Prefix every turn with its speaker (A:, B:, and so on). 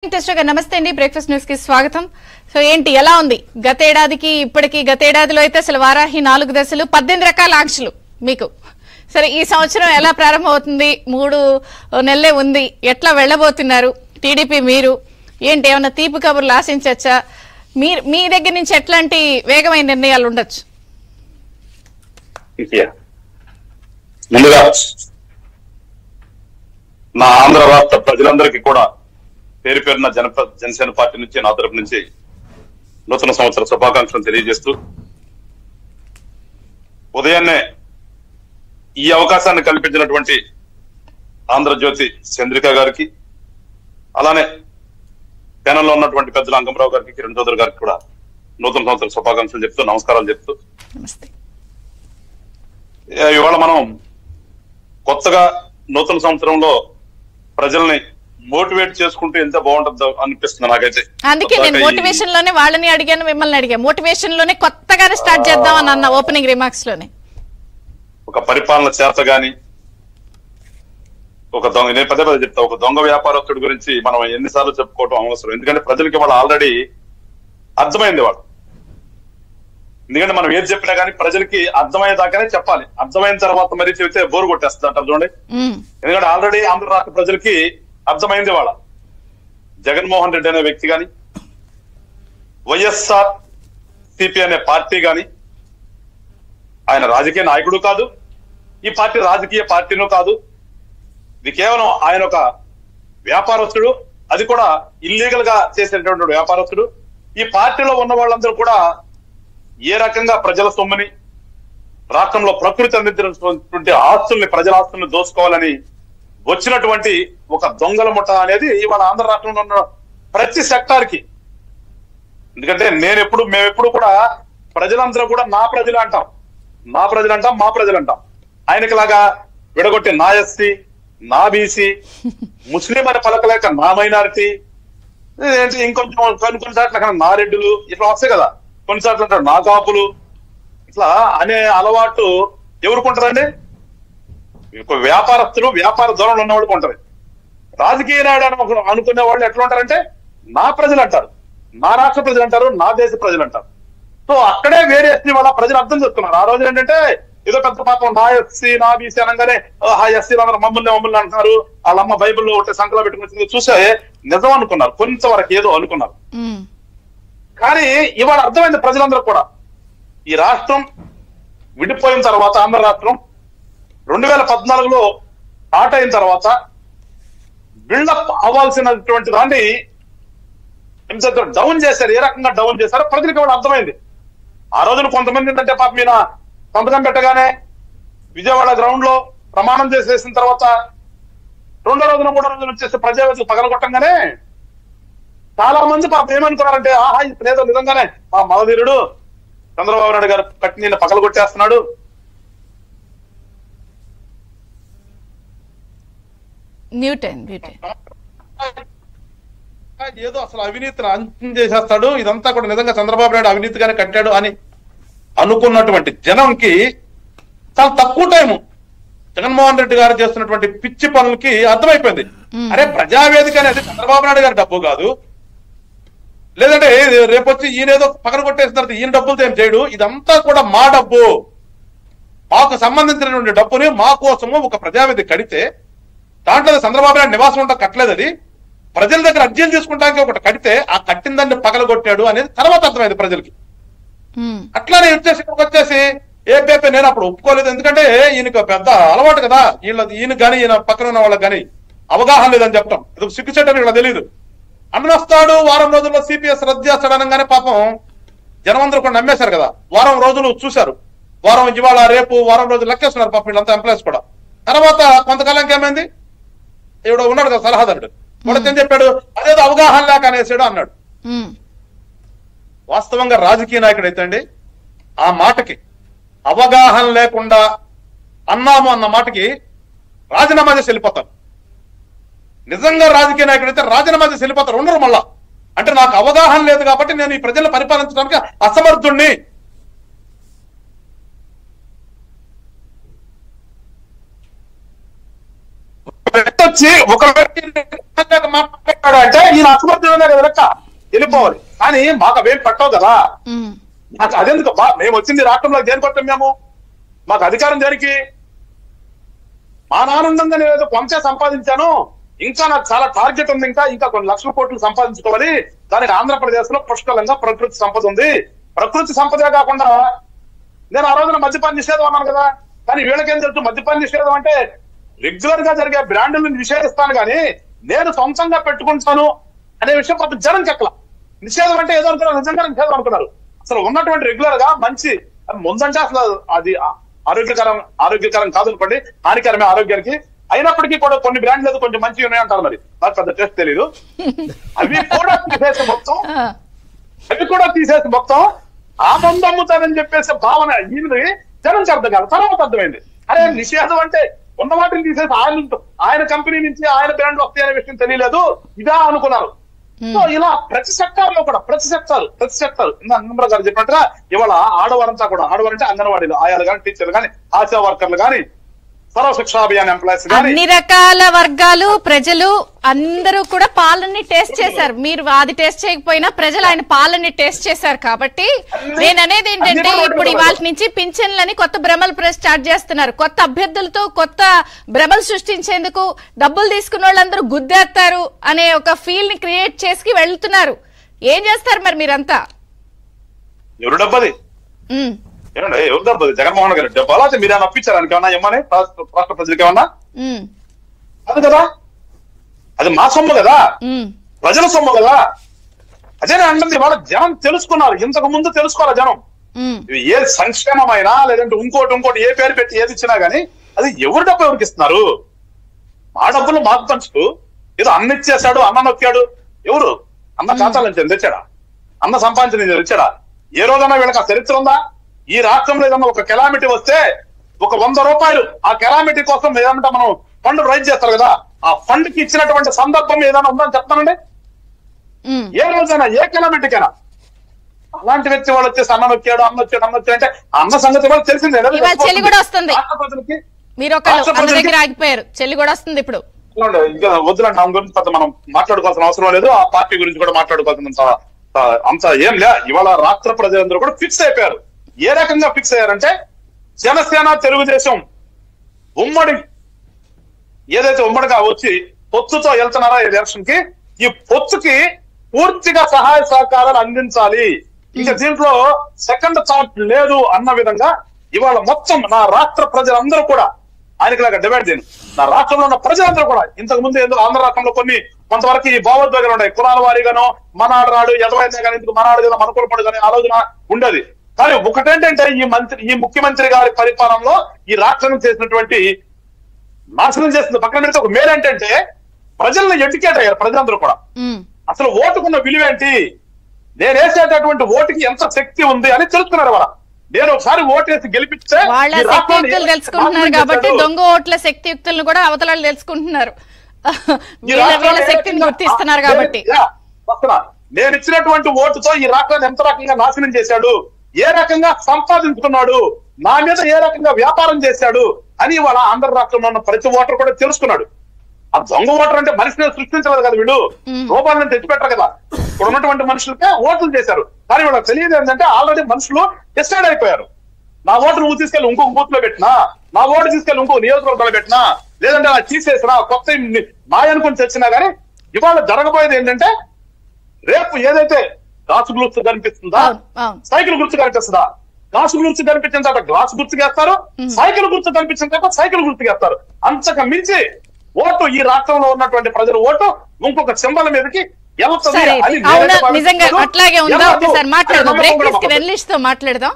A: నమస్తే అండి. Breakfast news కి స్వాగతం. సో ఏంటి ఎలా ఉంది గతేడాదికి ఇప్పటికి? గతేడాదిలో అయితే అసలు వారాహి 4 దశలు 18 రకాల ఆంక్షలు మీకు. సరే, ఈ సంవత్సరం ఎలా ప్రారంభమవుతుంది? 3 నెలలే ఉంది. ఎట్లా వెళ్ళబోతున్నారు టీడీపీ? మీరు ఏంటి ఏమన్నా తీపి కబుర్లు ఆశించచ్చా? మీ దగ్గర నుంచి ఎట్లాంటి వేగమైన నిర్ణయాలు ఉండొచ్చు?
B: ముందుగా నా ఆంధ్ర రాష్ట్ర ప్రజలందరికీ కూడా పేరు పేరున జనసేన పార్టీ నుంచి నా తరపు నుంచి నూతన సంవత్సర శుభాకాంక్షలు తెలియజేస్తూ, ఉదయాన్నే ఈ అవకాశాన్ని కల్పించినటువంటి ఆంధ్రజ్యోతి చంద్రిక గారికి, అలానే ప్యానల్లో ఉన్నటువంటి పెద్దల అంగంరావు గారికి, కిరణ్ చౌదరి గారికి కూడా నూతన సంవత్సర శుభాకాంక్షలు చెప్తూ, నమస్కారాలు చెప్తూ, ఇవాళ మనం కొత్తగా నూతన సంవత్సరంలో ప్రజల్ని మోటివేట్ చేసుకుంటూ ఎంత బాగుంటుందో అనిపిస్తుంది నాకైతే.
A: అందుకే నేను మోటివేషన్ లోనే వాళ్ళని అడిగాను, మిమ్మల్ని అడిగాను. మోటివేషన్ లోనే కొత్తగానే స్టార్ట్ చేద్దాం అని అన్న ఓపెనింగ్ రిమార్క్స్ లోనే
B: ఒక పరిపాలన చేత గాని, ఒక దొంగ, నేను పదే పదే చెప్తా, ఒక దొంగ వ్యాపారస్తుడి గురించి మనం ఎన్నిసార్లు చెప్పుకోవటం అవసరం. ఎందుకంటే ప్రజలకి వాళ్ళు ఆల్రెడీ అర్థమైంది వాళ్ళు. ఎందుకంటే మనం ఏది చెప్పినా కానీ ప్రజలకి అర్థమయ్యేదాకానే చెప్పాలి. అర్థమైన తర్వాత మరీ చెబితే బోరు కొట్టేస్తుంది అంటారు చూడండి. ఎందుకంటే ఆల్రెడీ ఆంధ్ర రాష్ట్ర ప్రజలకి అర్థమైంది వాళ్ళ జగన్మోహన్ రెడ్డి అనే వ్యక్తి గాని, వైఎస్ఆర్ సిపి అనే పార్టీ గాని, ఆయన రాజకీయ నాయకుడు కాదు, ఈ పార్టీ రాజకీయ పార్టీనూ కాదు. ఇది కేవలం ఆయన ఒక వ్యాపారస్తుడు, అది కూడా ఇల్లీగల్ గా చేసేటటువంటి వ్యాపారస్తుడు. ఈ పార్టీలో ఉన్న వాళ్ళందరూ కూడా ఏ రకంగా ప్రజల సొమ్ముని, రాష్ట్రంలో ప్రకృతి అందించినటువంటి ఆస్తుల్ని, ప్రజల ఆస్తుల్ని దోసుకోవాలని వచ్చినటువంటి ఒక దొంగల ముఠ అనేది ఇవాళ ఆంధ్ర రాష్ట్రంలో ఉన్న ప్రతి సెక్టార్ కి. ఎందుకంటే మేమెప్పుడు కూడా ప్రజలందరూ కూడా నా ప్రజలు అంటాం, మా ప్రజలు అంటాం. ఆయనకి లాగా విడగొట్టి నా ఎస్సీ, నా బీసీ, ముస్లిం అని పలకలేక నా మైనారిటీ, ఇంకొంచెం కొన్ని చోట్ల నా రెడ్డులు, ఇట్లా వస్తాయి కదా. కొన్నిసార్లు అంటారు నా కాపులు. ఇట్లా అనే అలవాటు ఎవరుకుంటారండి? వ్యాపారస్తులు, వ్యాపార ధోరణులు ఉన్న వాళ్ళు కొంటారు. రాజకీయ నాయుడు అనుకునే వాళ్ళు ఎట్లా ఉంటారంటే నా ప్రజలు అంటారు, నా రాష్ట్ర ప్రజలు అంటారు, నా దేశ ప్రజలు అంటారు. సో అక్కడే వేరియేషన్ వాళ్ళ ప్రజలు అర్థం చేస్తున్నారు. ఆ రోజు ఏంటంటే ఏదో పెద్ద పాపం నా ఎస్సీ, నా బీసీ అనగానే ఆ ఎస్సీలు అందరూ మమ్మల్ని అంటున్నారు, వాళ్ళమ్మ బైబిల్లో ఒకటి సంకలం పెట్టుకుని చూసే నిజం అనుకున్నారు, కొంతవరకు ఏదో అనుకున్నారు. కానీ ఇవాళ అర్థమైంది ప్రజలందరూ కూడా. ఈ రాష్ట్రం విడిపోయిన తర్వాత, ఆంధ్ర రాష్ట్రం 2014లో స్టార్ట్ అయిన తర్వాత బిల్డప్ అవ్వాల్సినటువంటి దాన్ని డౌన్ చేశారు. ఏ రకంగా డౌన్ చేశారో ప్రజలకు కూడా అర్థమైంది. ఆ రోజున కొంతమంది ఏంటంటే పాప మీద సంతకం పెట్టగానే విజయవాడ గ్రౌండ్ లో ప్రమాణం చేసేసిన తర్వాత 2వ రోజున 3వ రోజున వచ్చేసి ప్రజావేత్తలు పగలగొట్టంగానే చాలా మంది పాపం ఏమనుకున్నారంటే, ఆహా ఇప్పుడేదో నిజంగానే మా మదవీరుడు చంద్రబాబు నాయుడు గారు కట్టి నిన్న పగలగొట్టేస్తున్నాడు, ఏదో అసలు అవినీతిని అంతం చేసేస్తాడు, ఇదంతా కూడా నిజంగా చంద్రబాబు నాయుడు అవినీతిగానే కట్టాడు అని అనుకున్నటువంటి జనంకి చాలా తక్కువ టైము జగన్మోహన్ రెడ్డి గారు చేస్తున్నటువంటి పిచ్చి పనులకి అర్థమైపోయింది. అరే ప్రజావేదిక అనేది చంద్రబాబు నాయుడు గారి డబ్బు కాదు, లేదంటే రేపొచ్చి ఈయనేదో పక్కన కొట్టేసిన తర్వాత ఈయన డబ్బులతో ఏం చేయడు, ఇదంతా కూడా మా డబ్బు, మాకు సంబంధించినటువంటి డబ్బుని మా కోసము ఒక ప్రజావేదిక కడితే దాంట్లో చంద్రబాబు నాయుడు నివాసం ఉంటా కట్టలేదు, అది ప్రజల దగ్గర అర్జీలు తీసుకుంటానికి ఒకటి కడితే ఆ కట్టిన దాన్ని పగలగొట్టాడు అనేది తర్వాత అర్థమైంది ప్రజలకి. అట్లానే వచ్చేసి ఏపీ నేను అప్పుడు ఒప్పుకోలేదు. ఎందుకంటే ఈయనకు పెద్ద అలవాటు కదా, ఈయన కానీ ఈయన పక్కన ఉన్న వాళ్ళకి కానీ అవగాహన లేదని చెప్పడం, ఇది సిగ్గుచేటని ఇలా తెలియదు. అన్నొస్తాడు వారం రోజుల్లో సిపిఎస్ రద్దు చేస్తాడు అనగానే పాపం జనం అందరూ కూడా నమ్మేశారు కదా. వారం రోజులు చూశారు, ఇవాళ రేపు వారం రోజులు లెక్కేస్తున్నారు పాపం వీళ్ళంతా ఎంప్లాయీస్ కూడా. తర్వాత కొంతకాలంకి ఏమైంది, ఎవడో ఉన్నాడు కదా సలహాదారుడు, వాడితే ఏం చెప్పాడు, అదేదో అవగాహన లేక అనేసాడు అన్నాడు. వాస్తవంగా రాజకీయ నాయకుడు అయితే అండి ఆ మాటకి అవగాహన లేకుండా అన్నాము అన్న మాటకి రాజీనామా చేసి వెళ్ళిపోతారు. నిజంగా రాజకీయ నాయకుడు అయితే రాజీనామా చేసి వెళ్ళిపోతారు, ఉండరు మళ్ళా. అంటే నాకు అవగాహన లేదు కాబట్టి నేను ఈ ప్రజలను పరిపాలించడానికి అసమర్థుణ్ణి. వచ్చి ఒక వ్యక్తి పెట్టాడు అంటే ఈయన అసమర్థుడే కదా లెక్క, వెళ్ళిపోవాలి. కానీ మాకు అవేం పట్టవు కదా. నాకు అదెందుకు మేము వచ్చింది రాష్ట్రంలో దేని పట్టాం మేము? మాకు అధికారం దేనికి? మా ఆనందంగా నేను ఏదో కొంచెం సంపాదించాను, ఇంకా నాకు చాలా టార్గెట్ ఉంది, ఇంకా కొన్ని లక్షల కోట్లు సంపాదించుకోవాలి. దానికి ఆంధ్రప్రదేశ్ లో పుష్కలంగా ప్రకృతి సంపద ఉంది. ప్రకృతి సంపదే కాకుండా నేను ఆ రోజున మద్యపాన నిషేధం అన్నాను కదా. కానీ వీళ్ళకేం తెలుసు మద్యపాన నిషేధం అంటే రెగ్యులర్ గా జరిగే బ్రాండ్లను నిషేధిస్తాను కానీ నేను సొంతంగా పెట్టుకుంటాను అనే విషయం పాపం జనం చెక్కల. నిషేధం అంటే ఏదో అనుకున్నారు, నిజంగా నిషేధం అనుకున్నారు. అసలు ఉన్నటువంటి రెగ్యులర్ గా మంచి ముందంటే అసలు అది ఆరోగ్యకరం కాదు అనుకోండి, హానికరమే ఆరోగ్యానికి. అయినప్పటికీ కూడా కొన్ని బ్రాండ్లు లేదు కొంచెం మంచిగా ఉన్నాయంటారు. మరి నాకు పెద్ద టేస్ట్ తెలియదు. అవి కూడా తీసేసి మొత్తం ఆ మందు అమ్ముతానని చెప్పేసి భావన ఈయనది జనంకి అర్థం కాదు. తర్వాత అర్థమైంది, అరే నిషేధం అంటే ఉన్న వాటిని తీసేసి ఆయన కంపెనీ నుంచి ఆయన బ్రాండ్ వస్తాయి అనే విషయం తెలియలేదు, ఇదా అనుకున్నారు. సో ఇలా ప్రతి సెక్టార్ లో కూడా ప్రతి సెక్టార్ అన్నమ్ర గారు చెప్పినట్టుగా ఇవాళ ఆడవారంతా కూడా, ఆడవారంటే అంగన్వాడీలు ఆయాలు కానీ, టీచర్లు కానీ, ఆశా వర్కర్లు కానీ, సర్వశిక్షా అభియాన్ ఎంప్లాయీస్ కానీ,
A: అన్ని రకాల వర్గాలు ప్రజలు అందరూ కూడా పాలనని టేస్ట్ చేశారు. మీరు అది టేస్ట్ చేయకపోయినా ప్రజలు ఆయన పాలనని టేస్ట్ చేశారు. కాబట్టి నేను అనేది ఏంటంటే ఇప్పుడు ఇవాళ నుంచి పింఛన్లని కొత్త భ్రమలు స్టార్ట్ చేస్తున్నారు. కొత్త అభ్యర్థులతో కొత్త భ్రమలు సృష్టించేందుకు డబ్బులు తీసుకున్న వాళ్ళందరూ గుద్దేస్తారు అనే ఒక ఫీల్ ని క్రియేట్ చేసి వెళ్తున్నారు. ఏం చేస్తారు మరి మీరంతా?
B: ఎవరు డబ్బది ఏమండి, ఎవరు డబ్బది? జగన్మోహన్ గారు డబ్బు అలా మీరు ఏమైనా అప్పించారు ఏమన్నా ఏమని రాష్ట్ర ప్రజలకి ఏమన్నా? అది కదా, అది మా సొమ్ము కదా, ప్రజల సొమ్ము కదా. అదే అంటుంది. వాళ్ళ జనం తెలుసుకున్నారు, ఇంతకు ముందు తెలుసుకోవాలి జనం. ఏ సంక్షేమమైనా లేదంటే ఇంకోటి ఏ పేరు పెట్టి ఏది ఇచ్చినా గానీ అది ఎవరి డబ్బు ఎవరికి ఇస్తున్నారు? మా డబ్బులు మాకు పంచుతూ ఏదో అన్న ఇచ్చేసాడు, అన్న నొక్కాడు. ఎవరు అన్న ఖాతాల నుంచి తెచ్చాడా? అన్న సంపాదించిన తెచ్చాడా? ఏ రోజైనా వీళ్ళకి ఆ చరిత్ర ఉందా? ఈ రాష్ట్రంలో ఏదన్నా ఒక కెలామిటీ వస్తే ఒక 100 రూపాయలు ఆ కెలామిటీ కోసం ఏదంటే మనం ఫండ్ రైజ్ చేస్తారు కదా, ఆ ఫండ్ కి ఇచ్చినటువంటి సందర్భం ఏదైనా ఉందని చెప్తానండి. ఏ రోజైనా ఏ కెలామిటీకైనా అలాంటి వ్యక్తి వాళ్ళు వచ్చేసి అన్న వచ్చాడు అంటే అన్న సంగతి వాళ్ళు తెలిసిందే.
A: చెల్లి కూడా వస్తుంది, మీరు ఒక దగ్గర ఆగిపోయారు, చెల్లి కూడా వస్తుంది ఇప్పుడు.
B: ఇంకా వద్దులండి, ఆమె గురించి పెద్ద మనం మాట్లాడుకోవాల్సిన అవసరం లేదు. ఆ పార్టీ గురించి కూడా మాట్లాడుకోవాల్సినంత అంత ఏం లే. ఇవాళ రాష్ట్ర ప్రజలందరూ కూడా ఫిక్స్ అయిపోయారు. ఏ రకంగా ఫిక్స్ అయ్యారంటే జనసేన తెలుగుదేశం ఉమ్మడి ఏదైతే ఉమ్మడిగా వచ్చి పొత్తుతో వెళ్తున్నారో ఈ ఎలక్షన్ కి, ఈ పొత్తుకి పూర్తిగా సహాయ సహకారాలు అందించాలి. ఇంకా దీంట్లో సెకండ్ థాట్ లేదు అన్న విధంగా ఇవాళ మొత్తం నా రాష్ట్ర ప్రజలందరూ కూడా ఆయనకి లాగా డిమాండ్ చేయను. నా రాష్ట్రంలో ఉన్న ప్రజలందరూ కూడా ఇంతకు ముందు ఎందుకు ఆంధ్ర రాష్ట్రంలో కొంతవరకు ఈ భావోద్వేగాలు ఉన్నాయి. కులాల వారీగానో మనాడు రాడు ఎదవైతే కానీ ఇందుకు మనాడు కదా మనకులపడు కానీ ఆలోచన ఉండేది. కానీ ఒకటేంటంటే ఈ ముఖ్యమంత్రి గారి పరిపాలనలో ఈ రాష్ట్రం చేసినటువంటి నాశనం చేసిన పక్కన పెడితే ఒక మేలు ఏంటంటే ప్రజలను ఎడ్యుకేట్ అయ్యారు ప్రజలందరూ కూడా. అసలు ఓటుకున్న విలువేంటి, నేను వేసేటటువంటి ఓటుకి ఎంత శక్తి ఉంది అని తెలుసుకున్నారు. వాళ్ళ నేను ఒకసారి ఓటేసి గెలిపిస్తే
A: వాళ్ళ శక్తియుక్తులు తెలుసుకుంటున్నారు కాబట్టి దొంగ ఓట్ల శక్తియుక్తులను కూడా అవతల తెలుసుకుంటున్నారు, వీళ్ళ శక్తిని గుర్తిస్తున్నారు కాబట్టి.
B: నేను ఇచ్చినటువంటి ఓటుతో ఈ రాష్ట్రాన్ని ఎంత రకంగా నాశనం చేశాడు, ఏ రకంగా సంపాదించుకున్నాడు, నా మీద ఏ రకంగా వ్యాపారం చేశాడు అని వాళ్ళ ఆంధ్ర రాష్ట్రంలో ఉన్న ప్రతి ఓటర్ కూడా తెలుసుకున్నాడు. ఆ దొంగ ఓటర్ అంటే మనిషిని సృష్టించలేదు కదా, వీళ్ళు రూపాయలను తెచ్చిపెట్టరు కదా. ఇప్పుడు ఉన్నటువంటి మనుషులకే ఓట్లు చేశారు. కానీ వాళ్ళకి తెలియదు ఏంటంటే ఆల్రెడీ మనుషులు డిసైడ్ అయిపోయారు. నా ఓటు నువ్వు తీసుకెళ్లి ఇంకొక బూత్ లో పెట్టినా, నా ఓటు తీసుకెళ్లి ఇంకొక నియోజకవర్గంలో పెట్టినా, లేదంటే అలా తీసేసినా కొత్త మాయనుకుని తెచ్చినా గానీ ఇవాళ జరగబోయేది ఏంటంటే రేపు ఏదైతే గ్లాసు గుర్తు కనిపిస్తుందా, సైకిల్ గుర్తు కనిపిస్తుందా, గ్లాసు గుర్తు కనిపించిన తర్వాత గ్లాసు గుర్తుకేస్తారు, సైకిల్ గుర్తు కనిపించిన తర్వాత సైకిల్ గుర్తుకేస్తారు. అంతకు మించి ఓటు ఈ రాష్ట్రంలో ఉన్నటువంటి ప్రజల ఓటు ఇంకొక సింబల్ మీదకి
A: నిజంగా అట్లాగే ఉందా? ఒకసారి మాట్లాడదాం, బ్రేక్ తీసుకుని మాట్లాడదాం.